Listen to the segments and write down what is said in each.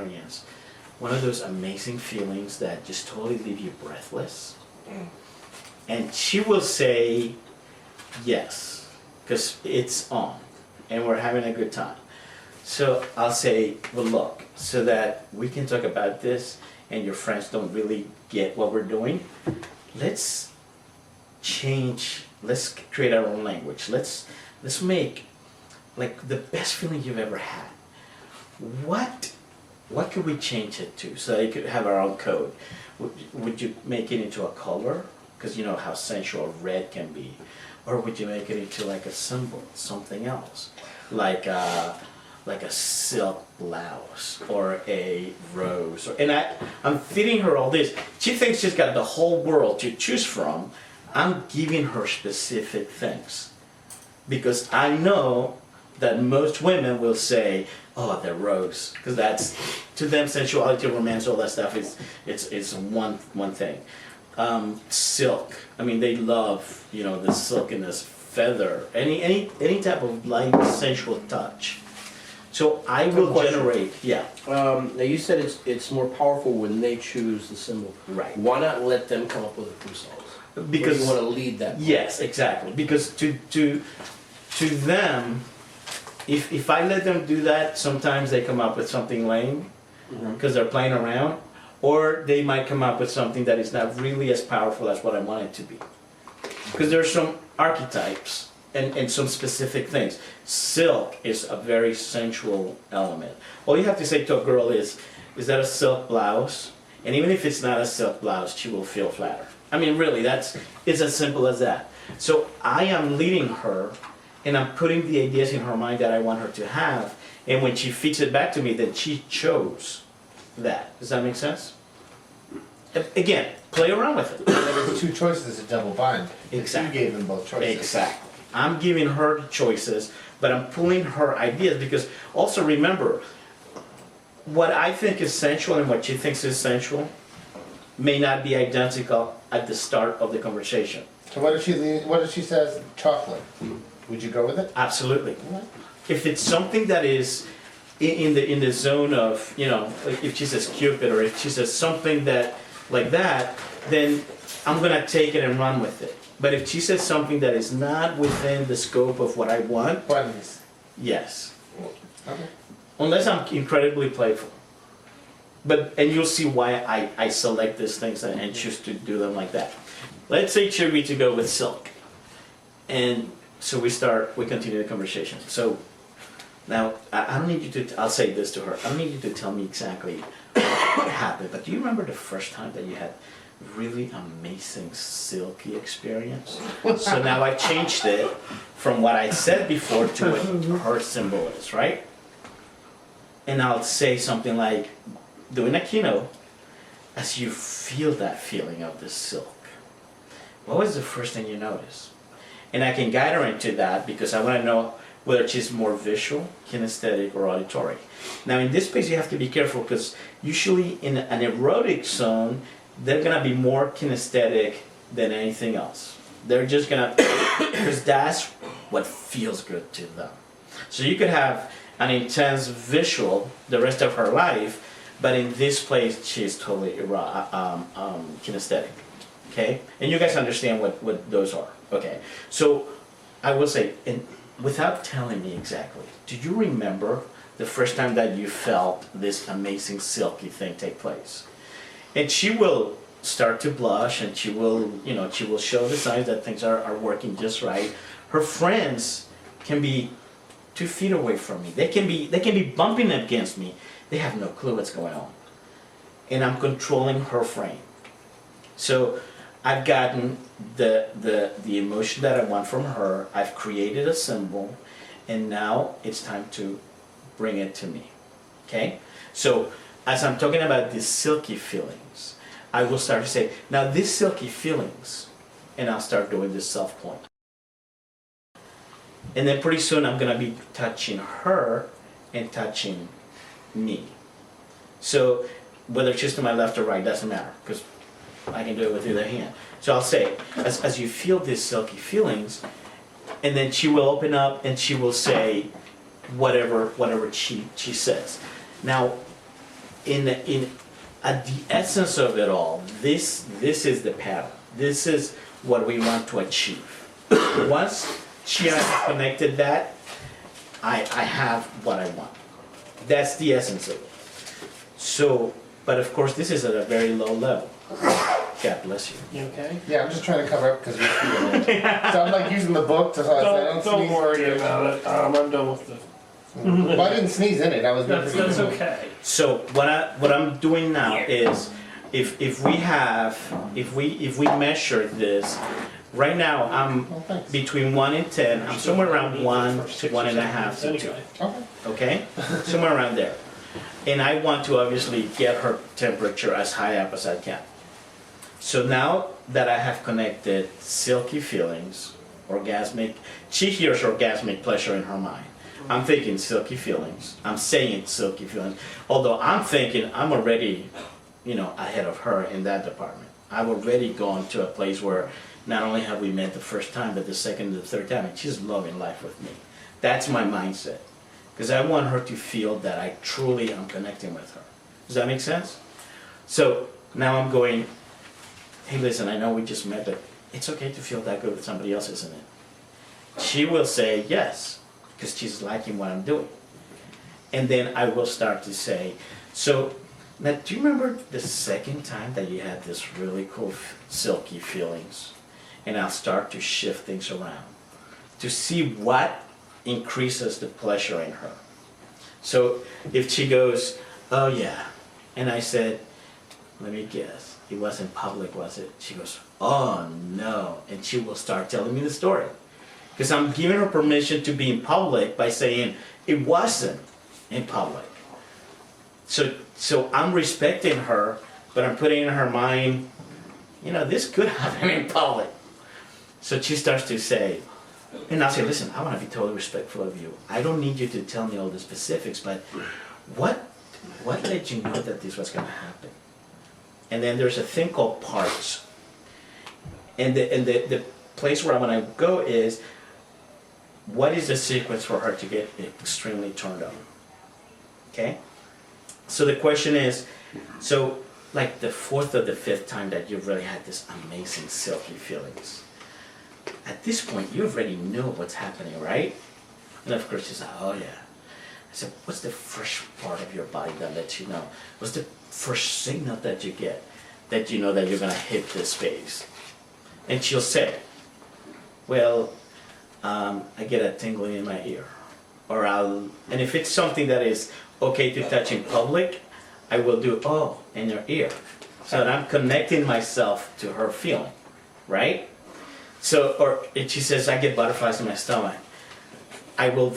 experience one of those amazing feelings that just totally leave you breathless? And she will say yes, because it's on and we're having a good time. So I'll say, well, look, so that we can talk about this and your friends don't really get what we're doing, let's change, let's create our own language. Let's make like the best feeling you've ever had. What could we change it to so that it could have our own code? Would you make it into a color? Because you know how sensual red can be. Or would you make it into like a symbol, something else? Like a silk blouse or a rose. And I'm feeding her all this. She thinks she's got the whole world to choose from. I'm giving her specific things. Because I know that most women will say, oh, the rose. Because that's, to them, sensuality, romance, all that stuff is one thing. Silk. I mean, they love, you know, the silkiness, feather, any type of light, sensual touch. So I will generate, yeah. Now you said it's more powerful when they choose the symbol. Right. Why not let them come up with it themselves? Because you want to lead that. Yes, exactly. Because to them, if I let them do that, sometimes they come up with something lame because they're playing around, or they might come up with something that is not really as powerful as what I want it to be. Because there's some archetypes and some specific things. Silk is a very sensual element. All you have to say to a girl is that a silk blouse? And even if it's not a silk blouse, she will feel flattered. I mean, really, it's as simple as that. So I am leading her, and I'm putting the ideas in her mind that I want her to have, and when she feeds it back to me, then she chose that. Does that make sense? Again, play around with it. There's two choices, a double bind. Exactly. You gave them both choices. Exactly. I'm giving her choices, but I'm pulling her ideas, because also remember, what I think is sensual and what she thinks is sensual may not be identical at the start of the conversation. So what if she says chocolate? Would you go with it? Absolutely. If it's something that is in the zone of, you know, like if she says Cupid, or if she says something that like that, then I'm gonna take it and run with it. But if she says something that is not within the scope of what I want, Buttons. yes. Okay. Unless I'm incredibly playful. And you'll see why I select these things and choose to do them like that. Let's say she agreed to go with silk. And so we continue the conversation. So now, I don't need you to, I'll say this to her, I don't need you to tell me exactly what happened, but do you remember the first time that you had really amazing silky experience? So now I changed it from what I said before to what her symbol is, right? And I'll say something like, doing a keynote, as you feel that feeling of the silk, what was the first thing you noticed? And I can guide her into that, because I want to know whether she's more visual, kinesthetic, or auditory. Now in this case you have to be careful, because usually in an erotic zone, they're going to be more kinesthetic than anything else. They're just going to, because that's what feels good to them. So you could have an intense visual the rest of her life, but in this place she's totally kinesthetic. Okay? And you guys understand what those are. Okay. So I will say, and without telling me exactly, do you remember the first time that you felt this amazing silky thing take place? And she will start to blush, and she will show the signs that things are working just right. Her friends can be 2 feet away from me. They can be bumping against me. They have no clue what's going on. And I'm controlling her frame. So I've gotten the emotion that I want from her. I've created a symbol, and now it's time to bring it to me. Okay? So as I'm talking about these silky feelings, I will start to say, now these silky feelings, and I'll start doing this self-point. And then pretty soon I'm going to be touching her and touching me. So whether she's to my left or right, doesn't matter, because I can do it with either hand. So I'll say, as you feel these silky feelings, and then she will open up and she will say whatever she says. Now, in at the essence of it all, this is the pattern. This is what we want to achieve. Once she has connected that, I have what I want. That's the essence of it. So, but of course, this is at a very low level. God bless you. You okay? Yeah, I'm just trying to cover up because we're feeling it. So I'm like using the book to I Don't sneeze. worry about it. I'm done with the. Well, I didn't sneeze in it. I was. That's okay. So what I'm doing now is, if we measure this, right now I'm Oh, thanks. between 1 and 10. I'm somewhere around 1 to 1.5 to 2. Okay. Okay, somewhere around there. And I want to obviously get her temperature as high up as I can. So now that I have connected silky feelings, orgasmic, she hears orgasmic pleasure in her mind. I'm thinking silky feelings. I'm saying silky feelings. Although I'm thinking I'm already, ahead of her in that department. I've already gone to a place where not only have we met the first time, but the second and the third time, and she's loving life with me. That's my mindset. Because I want her to feel that I truly am connecting with her. Does that make sense? So now I'm going, hey, listen, I know we just met, but it's okay to feel that good with somebody else, isn't it? She will say yes, because she's liking what I'm doing. And then I will start to say, so now do you remember the second time that you had this really cool silky feelings? And I'll start to shift things around to see what increases the pleasure in her. So if she goes, oh yeah, and I said, let me guess, it wasn't public, was it? She goes, oh no, and she will start telling me the story. Because I'm giving her permission to be in public by saying it wasn't in public. So I'm respecting her, but I'm putting in her mind, this could happen in public. So she starts to say, and I'll say, listen, I want to be totally respectful of you. I don't need you to tell me all the specifics, but what let you know that this was going to happen? And then there's a thing called parts. And the place where I want to go is, what is the sequence for her to get extremely turned on? Okay? So the question is, so like the fourth or the fifth time that you've really had this amazing silky feelings, at this point you already know what's happening, right? And of course she's like, oh yeah. I said, what's the first part of your body that lets you know? What's the first signal that you get that you know that you're gonna hit this space? And she'll say, well, I get a tingling in my ear. And if it's something that is okay to touch in public, I will do, oh, in your ear. So that I'm connecting myself to her feeling, right? So, if she says, I get butterflies in my stomach, I will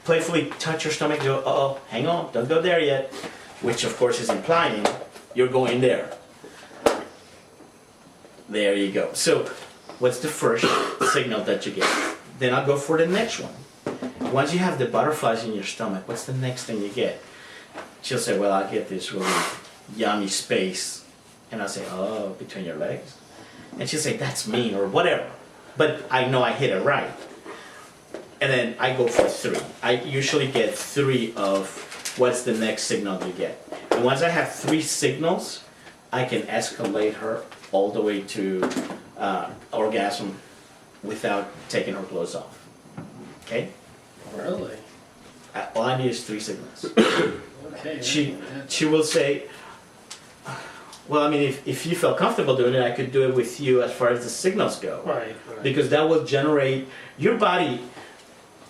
playfully touch her stomach and go, uh-oh, hang on, don't go there yet. Which of course is implying you're going there. There you go. So, what's the first signal that you get? Then I'll go for the next one. Once you have the butterflies in your stomach, what's the next thing you get? She'll say, well, I'll get this really yummy space. And I'll say, oh, between your legs? And she'll say, that's mean, or whatever. But I know I hit it right. And then I go for 3. I usually get 3 of what's the next signal you get. And once I have 3 signals, I can escalate her all the way to orgasm without taking her clothes off. Okay? Really? All I need is 3 signals. Okay. She will say, well, I mean, if you felt comfortable doing it, I could do it with you as far as the signals go. Right. Because that will generate your body.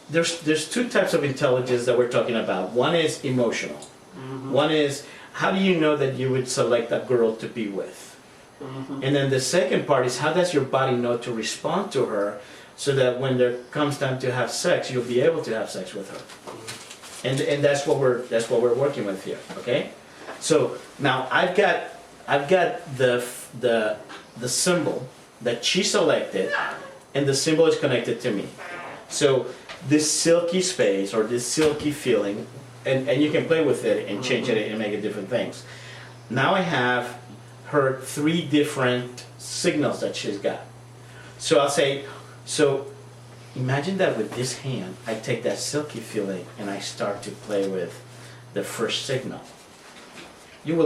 There's 2 types of intelligence that we're talking about. One is emotional. Mm-hmm. One is, how do you know that you would select a girl to be with? Mm-hmm. And then the second part is, how does your body know to respond to her so that when there comes time to have sex, you'll be able to have sex with her? And that's what we're working with here. Okay? So now I've got the symbol that she selected, and the symbol is connected to me. So this silky space or this silky feeling, and you can play with it and change it and make it different things. Now I have her 3 different signals that she's got. So I'll say, so imagine that with this hand, I take that silky feeling and I start to play with the first signal. You will